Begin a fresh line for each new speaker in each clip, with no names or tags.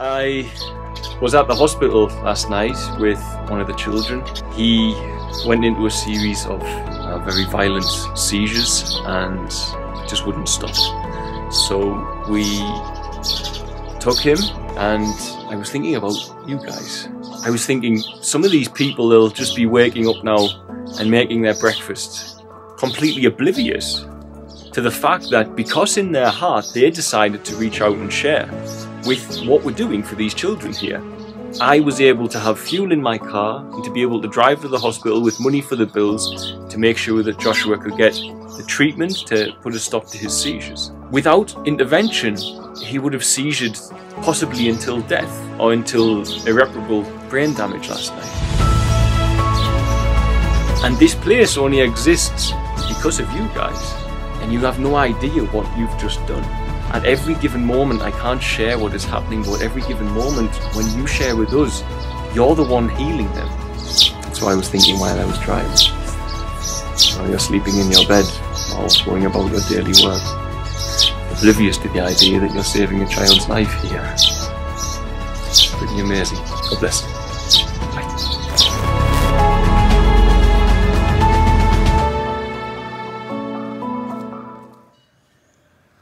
I was at the hospital last night with one of the children. He went into a series of very violent seizures and just wouldn't stop. So we took him, and I was thinking about you guys. I was thinking, some of these people, they'll just be waking up now and making their breakfast, completely oblivious to the fact that because in their heart they decided to reach out and share with what we're doing for these children here. I was able to have fuel in my car and to be able to drive to the hospital with money for the bills to make sure that Joshua could get the treatment to put a stop to his seizures. Without intervention, he would have seizured possibly until death or until irreparable brain damage last night. And this place only exists because of you guys, and you have no idea what you've just done. At every given moment, I can't share what is happening, but every given moment, when you share with us, you're the one healing them. That's what I was thinking while I was driving. While you're sleeping in your bed, or going about your daily work, oblivious to the idea that you're saving a child's life here. It's pretty amazing. God bless. Bye.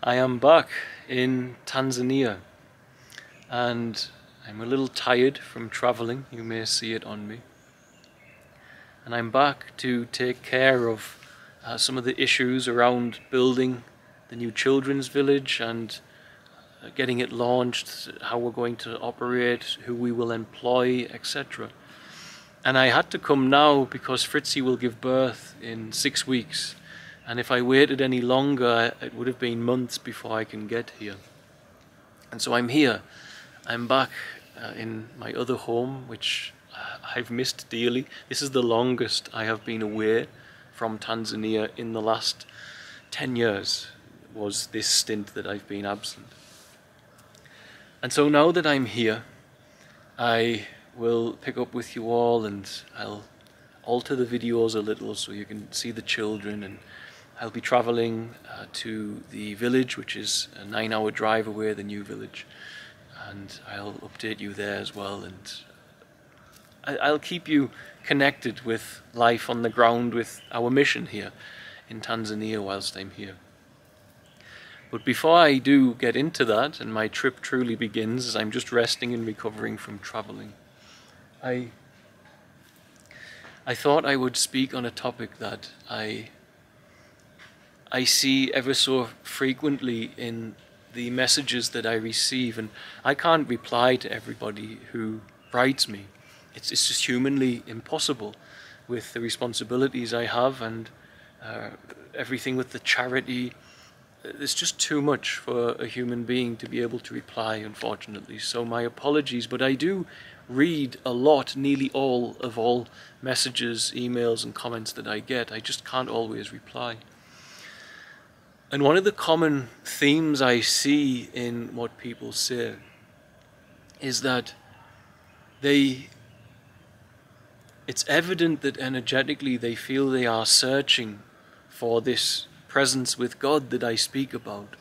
I am back in Tanzania, and I'm a little tired from traveling. You may see it on me. And I'm back to take care of some of the issues around building the new children's village and getting it launched, how we're going to operate, who we will employ, etc. And I had to come now because Fritzi will give birth in 6 weeks. And if I waited any longer, it would have been months before I can get here. And so I'm here. I'm back in my other home, which I've missed dearly. This is the longest I have been away from Tanzania in the last 10 years, was this stint that I've been absent. And so now that I'm here, I will pick up with you all, and I'll alter the videos a little so you can see the children, and I'll be traveling to the village, which is a 9-hour drive away, the new village, and I'll update you there as well, and I'll keep you connected with life on the ground, with our mission here in Tanzania whilst I'm here. But before I do get into that, and my trip truly begins, as I'm just resting and recovering from traveling, I thought I would speak on a topic that I see ever so frequently in the messages that I receive, and I can't reply to everybody who writes me. It's just humanly impossible with the responsibilities I have and everything with the charity. It's just too much for a human being to be able to reply, unfortunately. So my apologies, but I do read a lot, nearly all messages, emails and comments that I get. I just can't always reply. And one of the common themes I see in what people say is that it's evident that energetically they feel they are searching for this presence with God that I speak about.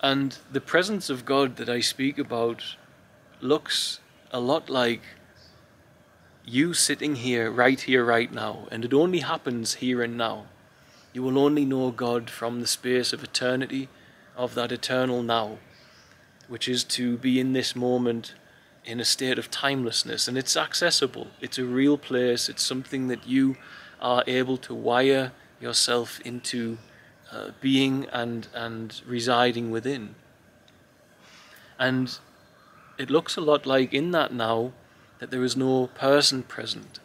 And the presence of God that I speak about looks a lot like you sitting here, right now, and it only happens here and now. You will only know God from the space of eternity, of that eternal now, which is to be in this moment in a state of timelessness. And it's accessible. It's a real place. It's something that you are able to wire yourself into being and residing within. And it looks a lot like in that now that there is no person present.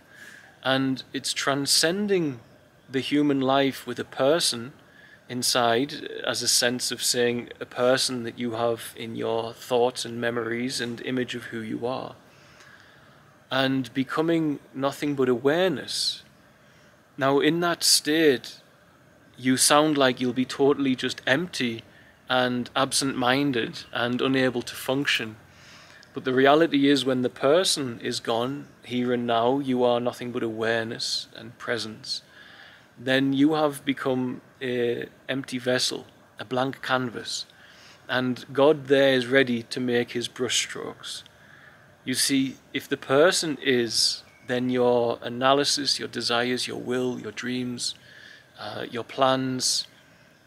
And it's transcending the human life with a person inside, as a sense of saying a person that you have in your thoughts and memories and image of who you are, and becoming nothing but awareness. Now in that state you sound like you'll be totally just empty and absent-minded and unable to function, but the reality is when the person is gone, here and now, you are nothing but awareness and presence. Then you have become an empty vessel, a blank canvas, and God there is ready to make his brushstrokes. You see, if the person is, then your analysis, your desires, your will, your dreams, your plans,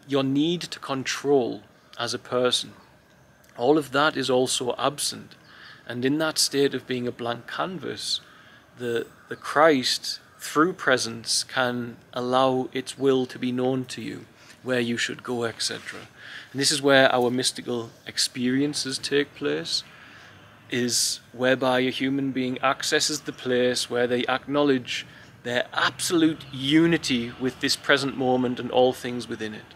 your need to control as a person, all of that is also absent. And in that state of being a blank canvas, the Christ, through presence, can allow its will to be known to you, where you should go, etc. And this is where our mystical experiences take place, is whereby a human being accesses the place where they acknowledge their absolute unity with this present moment and all things within it,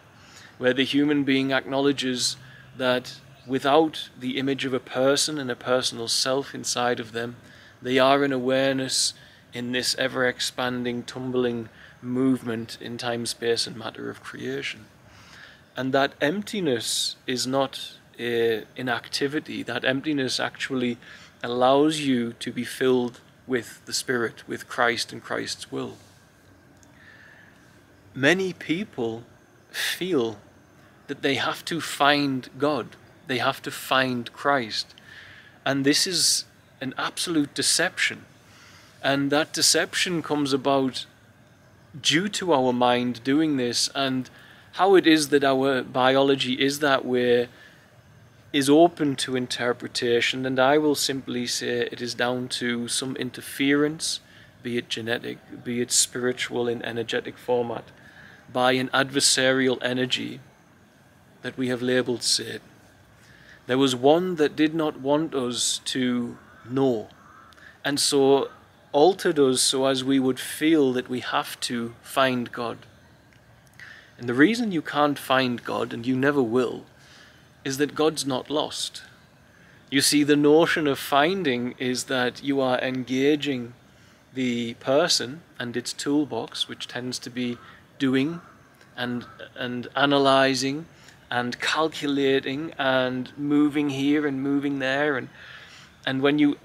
where the human being acknowledges that without the image of a person and a personal self inside of them, they are an awareness in this ever-expanding, tumbling movement in time, space, and matter of creation. And that emptiness is not inactivity. That emptiness actually allows you to be filled with the Spirit, with Christ and Christ's will. Many people feel that they have to find God, they have to find Christ. And this is an absolute deception. And that deception comes about due to our mind doing this, and how it is that our biology is that way is open to interpretation. And I will simply say it is down to some interference, be it genetic, be it spiritual in energetic format, by an adversarial energy that we have labeled Satan. There was one that did not want us to know, and so altered us so as we would feel that we have to find God. And the reason you can't find God, and you never will, is that God's not lost. You see, the notion of finding is that you are engaging the person and its toolbox, which tends to be doing and analyzing and calculating and moving here and moving there, and when you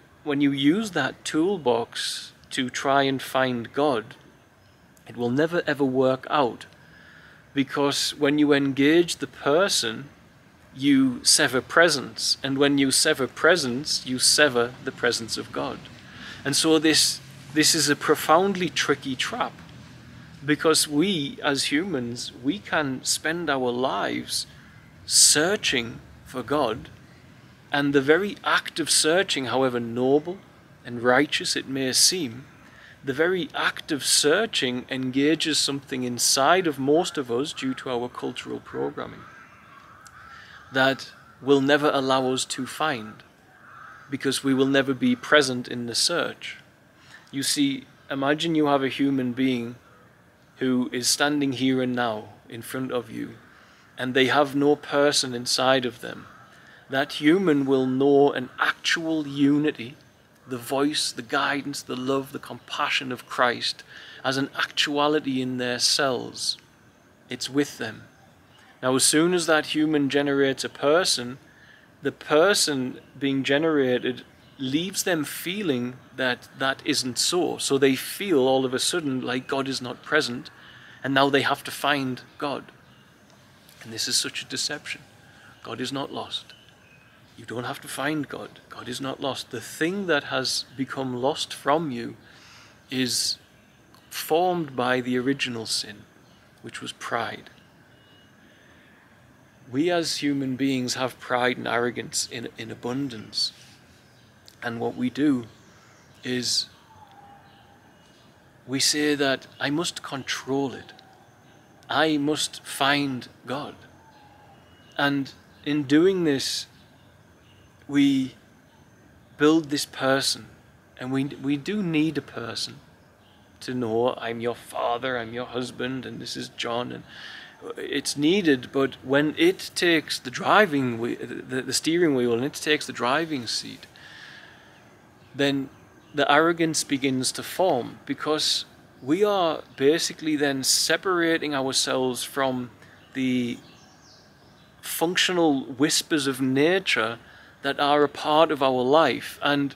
use that toolbox to try and find God, it will never ever work out, because when you engage the person, you sever presence, and when you sever presence, you sever the presence of God. And so this is a profoundly tricky trap, because we as humans, we can spend our lives searching for God, and the very act of searching, however noble and righteous it may seem, the very act of searching engages something inside of most of us due to our cultural programming that will never allow us to find, because we will never be present in the search. You see, imagine you have a human being who is standing here and now in front of you, and they have no person inside of them. That human will know an actual unity, the voice, the guidance, the love, the compassion of Christ as an actuality in their cells. It's with them. Now, as soon as that human generates a person, the person being generated leaves them feeling that that isn't so. So they feel all of a sudden like God is not present, and now they have to find God. And this is such a deception. God is not lost. You don't have to find God. God is not lost. The thing that has become lost from you is formed by the original sin, which was pride. We as human beings have pride and arrogance in abundance. And what we do is we say that I must control it. I must find God. And in doing this, we build this person. And we do need a person to know, I'm your father, I'm your husband, and this is John, and it's needed. But when it takes the driving wheel, the steering wheel, and it takes the driving seat, then the arrogance begins to form, because we are basically then separating ourselves from the functional whispers of nature that are a part of our life, and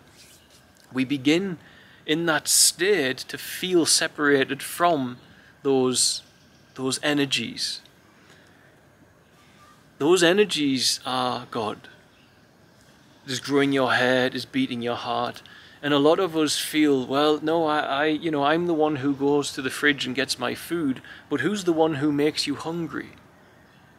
we begin in that state to feel separated from those energies. those energies are God. It is growing your hair, it is beating your heart. And a lot of us feel, well, no, I'm the one who goes to the fridge and gets my food, but who's the one who makes you hungry?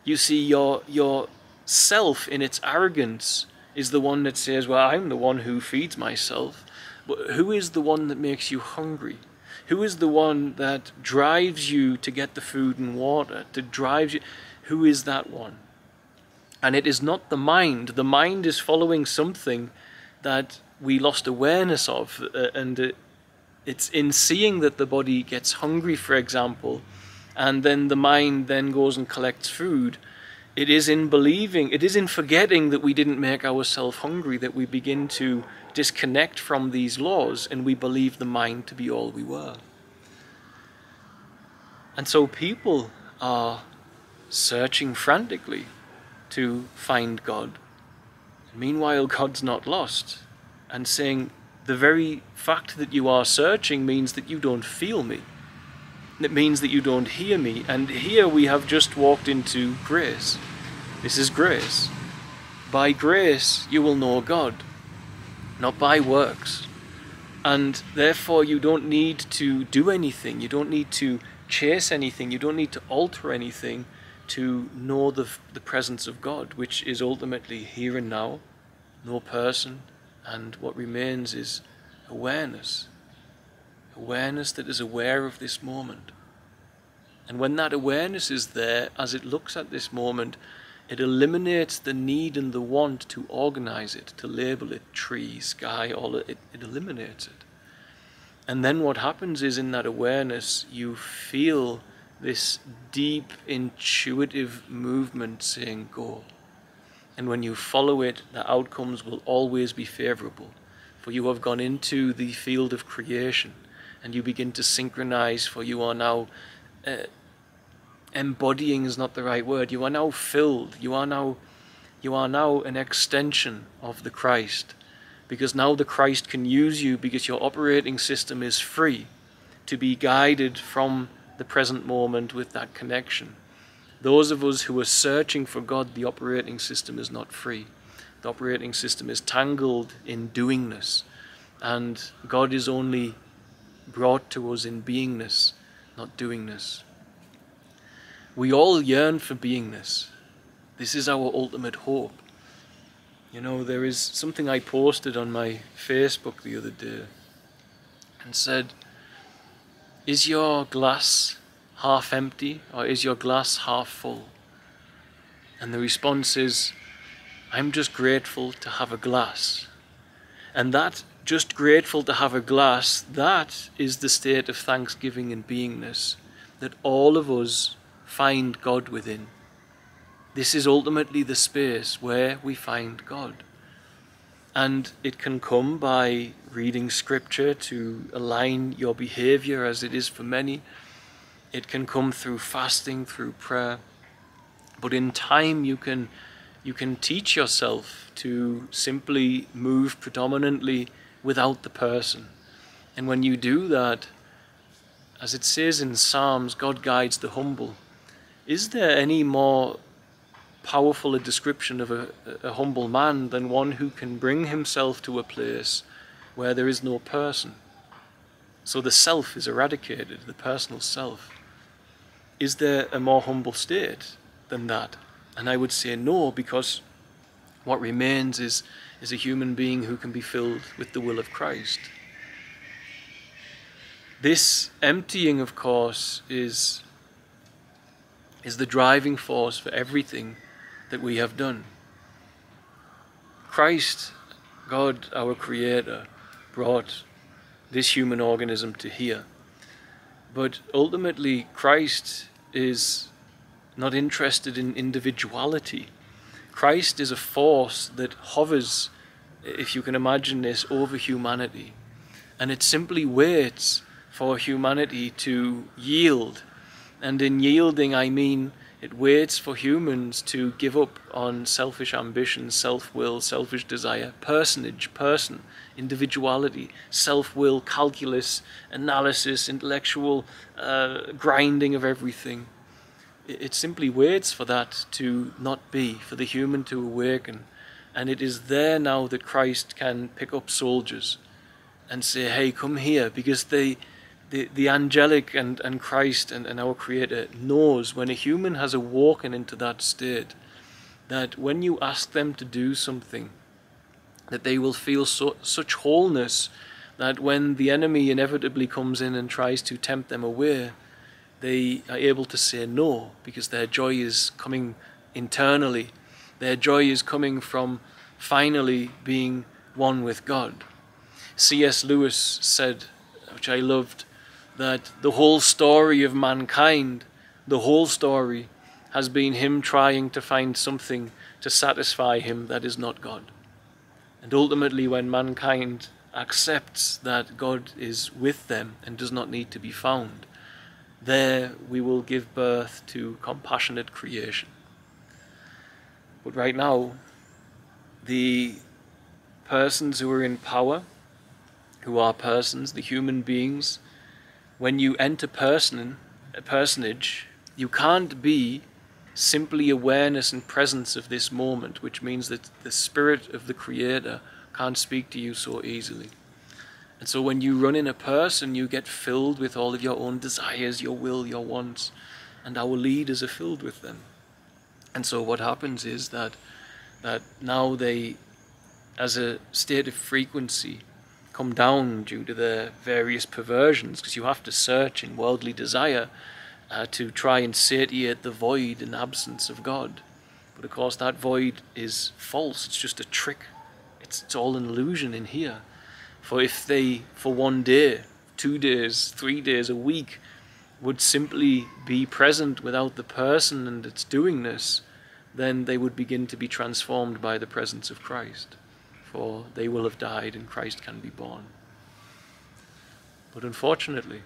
You see, your self in its arrogance is the one that says, well, I'm the one who feeds myself. But who is the one that makes you hungry? Who is the one that drives you to get the food and water, to drive you? Who is that one? And it is not the mind. The mind is following something that we lost awareness of, and it's in seeing that the body gets hungry, for example, and then the mind then goes and collects food. It is in believing, it is in forgetting that we didn't make ourselves hungry that we begin to disconnect from these laws, and we believe the mind to be all we were. And so people are searching frantically to find God. Meanwhile, God's not lost, and saying the very fact that you are searching means that you don't feel me. It means that you don't hear me. And here we have just walked into grace. This is grace. By grace you will know God, not by works. And therefore you don't need to do anything. You don't need to chase anything. You don't need to alter anything to know the presence of God, which is ultimately here and now, no person, and what remains is awareness. Awareness that is aware of this moment. And when that awareness is there, as it looks at this moment, it eliminates the need and the want to organize it, to label it, tree, sky, all it eliminates it. And then what happens is, in that awareness, you feel this deep, intuitive movement saying, go. And when you follow it, the outcomes will always be favorable. For you have gone into the field of creation, and you begin to synchronize, for you are now, embodying is not the right word, you are now filled, you are now an extension of the Christ. Because now the Christ can use you, because your operating system is free to be guided from the present moment with that connection. Those of us who are searching for God, the operating system is not free. The operating system is tangled in doingness, and God is only brought to us in beingness, not doingness. We all yearn for beingness. This is our ultimate hope. You know, there is something I posted on my Facebook the other day and said, is your glass half empty, or is your glass half full? And the response is, I'm just grateful to have a glass. And that, just grateful to have a glass, that is the state of thanksgiving and beingness that all of us find God within. This is ultimately the space where we find God. And it can come by reading scripture to align your behavior, as it is for many. It can come through fasting, through prayer. But in time you can teach yourself to simply move predominantly without the person. And when you do that, as it says in Psalms, God guides the humble. Is there any more powerful a description of a humble man than one who can bring himself to a place where there is no person? So the self is eradicated, the personal self. Is there a more humble state than that? And I would say no, because what remains is a human being who can be filled with the will of Christ. This emptying, of course, is the driving force for everything that we have done. Christ, God, our Creator, brought this human organism to here. But ultimately, Christ is not interested in individuality. Christ is a force that hovers, if you can imagine this, over humanity. And it simply waits for humanity to yield. And in yielding, I mean it waits for humans to give up on selfish ambition, self-will, selfish desire, personage, person, individuality, self-will, calculus, analysis, intellectual grinding of everything. it simply waits for that to not be, for the human to awaken. And it is there now that Christ can pick up soldiers and say, hey, come here, because the angelic and Christ and our Creator knows when a human has awoken into that state, that when you ask them to do something, that they will feel such wholeness that when the enemy inevitably comes in and tries to tempt them away, they are able to say no, because their joy is coming internally. Their joy is coming from finally being one with God. C.S. Lewis said, which I loved, that the whole story of mankind, the whole story, has been him trying to find something to satisfy him that is not God. And ultimately, when mankind accepts that God is with them and does not need to be found, there we will give birth to compassionate creation. But right now, the persons who are in power, who are persons, the human beings, when you enter a personage, you can't be simply awareness and presence of this moment, which means that the Spirit of the Creator can't speak to you so easily. And so when you run in a person, you get filled with all of your own desires, your will, your wants, and our leaders are filled with them. And so what happens is that now they, as a state of frequency, come down due to their various perversions, because you have to search in worldly desire to try and satiate the void and absence of God. But of course that void is false, it's just a trick. It's all an illusion in here. For if they, for 1 day, 2 days, 3 days, a week, would simply be present without the person and its doingness, then they would begin to be transformed by the presence of Christ. For they will have died and Christ can be born. But unfortunately,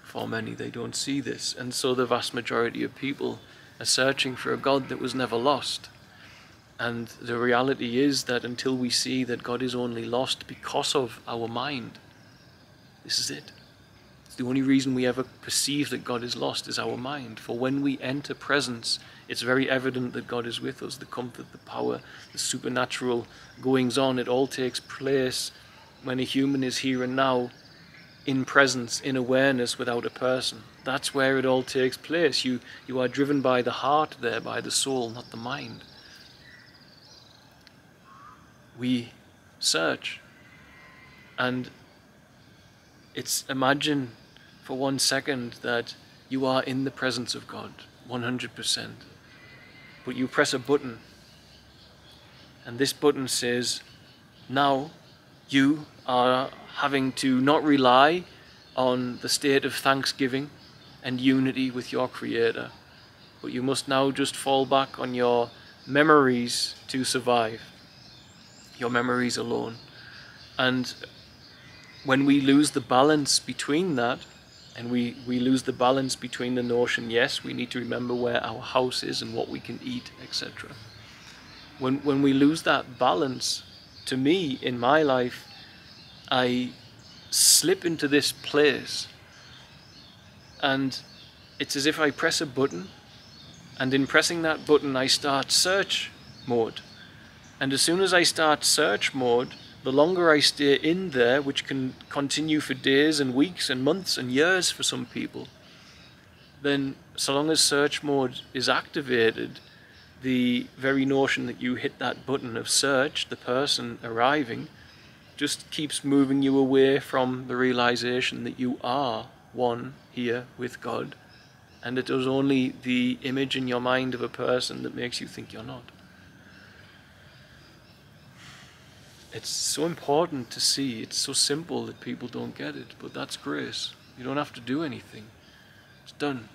for many, they don't see this. And so the vast majority of people are searching for a God that was never lost. And the reality is that until we see that God is only lost because of our mind, this is it. It's the only reason we ever perceive that God is lost is our mind. For when we enter presence, it's very evident that God is with us. The comfort, the power, the supernatural goings on, it all takes place when a human is here and now, in presence, in awareness, without a person. That's where it all takes place. You are driven by the heart there, by the soul, not the mind. We search, and imagine for 1 second that you are in the presence of God 100%, but you press a button and this button says, now you are having to not rely on the state of thanksgiving and unity with your Creator, but you must now just fall back on your memories to survive. Your memories alone. And when we lose the balance between that, and we lose the balance between the notion, yes, we need to remember where our house is and what we can eat, etc. When we lose that balance, to me, in my life, I slip into this place, and it's as if I press a button, and in pressing that button I start search mode. And as soon as I start search mode, the longer I stay in there, which can continue for days and weeks and months and years for some people, then so long as search mode is activated, the very notion that you hit that button of search, the person arriving, just keeps moving you away from the realization that you are one here with God. And it is only the image in your mind of a person that makes you think you're not. It's so important to see. It's so simple that people don't get it, but that's grace. You don't have to do anything. It's done.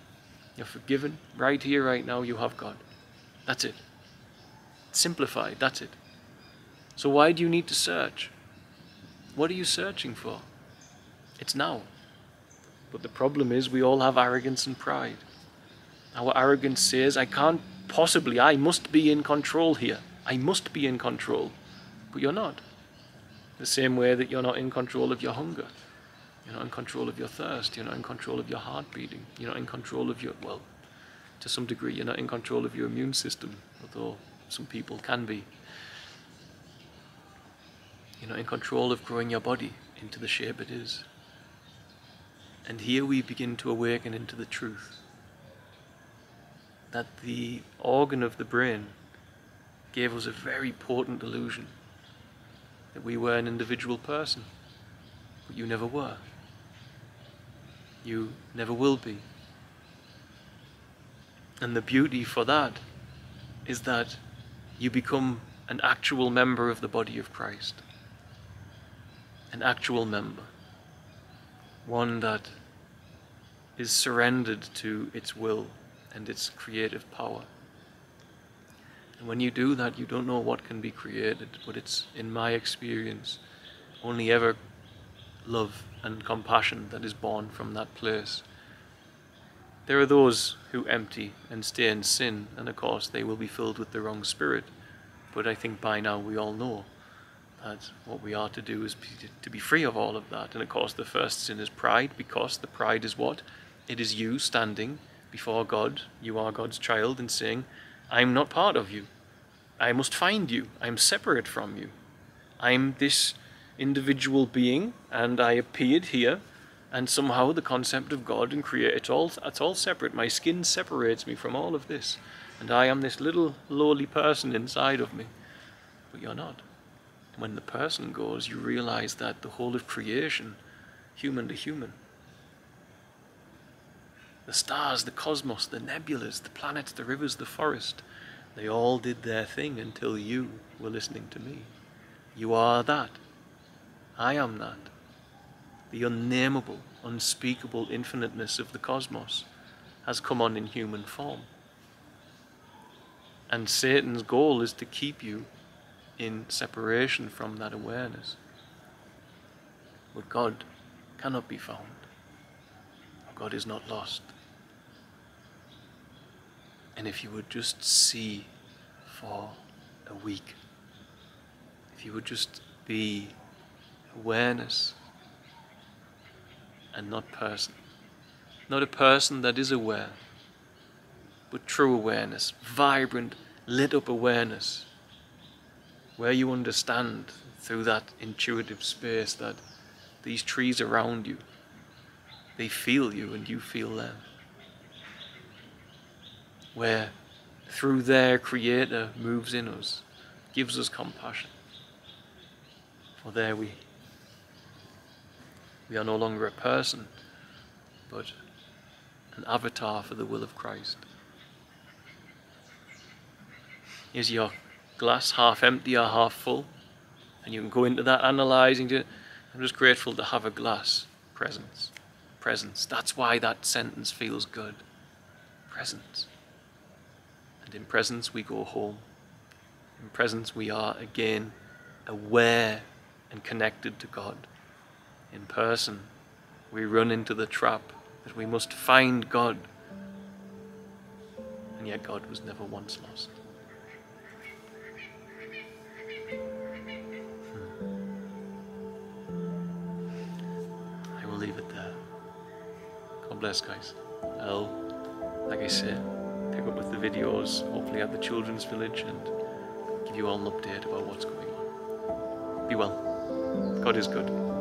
You're forgiven. Right here, right now, you have God. That's it. It's simplified. That's it. So why do you need to search? What are you searching for? It's now. But the problem is we all have arrogance and pride. Our arrogance says, I must be in control here. I must be in control. But you're not. The same way that you're not in control of your hunger. You're not in control of your thirst. You're not in control of your heart beating. You're not in control of to some degree. You're not in control of your immune system, although some people can be. You're not in control of growing your body into the shape it is. And here we begin to awaken into the truth that the organ of the brain gave us a very potent illusion that we were an individual person, but you never were. You never will be. And the beauty for that is that you become an actual member of the body of Christ. An actual member. One that is surrendered to its will and its creative power. And when you do that, you don't know what can be created, but it's, in my experience, only ever love and compassion that is born from that place. There are those who empty and stay in sin, and of course they will be filled with the wrong spirit. But I think by now we all know that what we are to do is to be free of all of that. And of course the first sin is pride, because the pride is what? It is you standing before God, you are God's child, and saying, I'm not part of you. I must find you. I'm separate from you. I'm this individual being, and I appeared here, and somehow the concept of God and create, it's all separate. My skin separates me from all of this, and I am this little lowly person inside of me. But you're not. When the person goes, you realize that the whole of creation, human to human, the stars, the cosmos, the nebulas, the planets, the rivers, the forest, they all did their thing until you were listening to me. You are that. I am that. The unnameable, unspeakable infiniteness of the cosmos has come on in human form. And Satan's goal is to keep you in separation from that awareness. But God cannot be found. God is not lost. And if you would just see for a week, if you would just be awareness and not person, not a person that is aware, but true awareness, vibrant, lit up awareness, where you understand through that intuitive space that these trees around you, they feel you and you feel them. Where through their Creator moves in us, gives us compassion. For there we are no longer a person, but an avatar for the will of Christ. Is your glass half empty or half full? And you can go into that analysing it. I'm just grateful to have a glass. Presence. Presence. That's why that sentence feels good. Presence. And in presence we go home. In presence we are again aware and connected to God. In person we run into the trap that we must find God. And yet God was never once lost. I will leave it there. God bless, guys. I'll, like I say, pick up with the videos, hopefully at the children's village, and give you all an update about what's going on. Be well. God is good.